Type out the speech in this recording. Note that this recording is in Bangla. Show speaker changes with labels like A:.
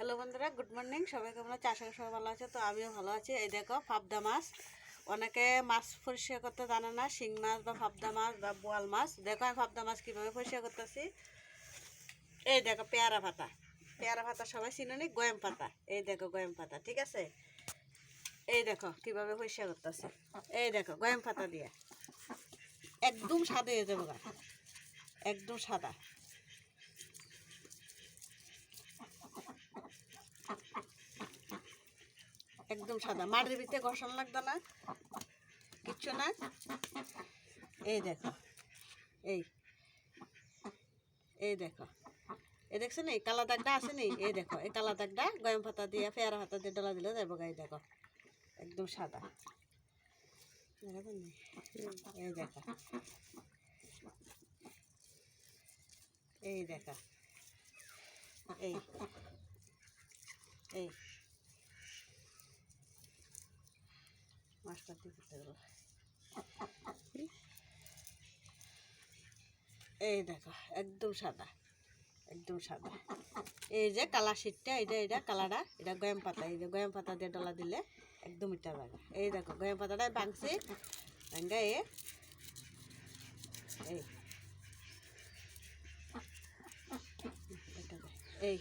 A: হ্যালো বন্ধুরা, গুড মর্নিং। সবাই কেমন আছে? আশা করি সবাই ভালো আছে। তো আমিও ভালো আছি। এই দেখো পাবদা মাছ। অনেকে মাছ পরিষ্কার করতে জানে না, শিং মাছ বা পাবদা মাছ বা বোয়াল মাছ। দেখো আমি পাবদা মাছ কীভাবে পরিষ্কার করতেছি। এই দেখো পেয়ারা পাতা, পেয়ারা পাতা সবাই চিনুনি, গয়াম পাতা। এই দেখো গয়াম পাতা, ঠিক আছে। এই দেখো কীভাবে পরিষ্কার করতেছি। এই দেখো গয়াম পাতা দিয়ে একদম সাদা হয়ে যাবে, একদম সাদা। একদম সাদা, মাটির ভিতরে ঘষানো লাগতো না, কিচ্ছু না। এই দেখো, এই এই দেখো, এই দেখছো নি কালা দাগটা আছে নি? এই দেখো এই কালা দাগটা গরম পাতা দিয়ে পেয়ারা পাতা দিয়ে ডলা দিলে যাবো। এই দেখো একদম সাদা, এই দেখো, এই দেখো, এই এই মাছটা দিয়ে করতে গেল। এই দেখো একদম সাদা, একদম সাদা। এই যে কালা শীতটা, এটা কালাটা, এটা গয়াম পাতা। এই যে গয়াম পাতা দিয়ে ডলা দিলে একদম ইটা জায়গা। এই দেখো গয়াম পাতাটাই ভাঙছি, ভাঙ্গা এই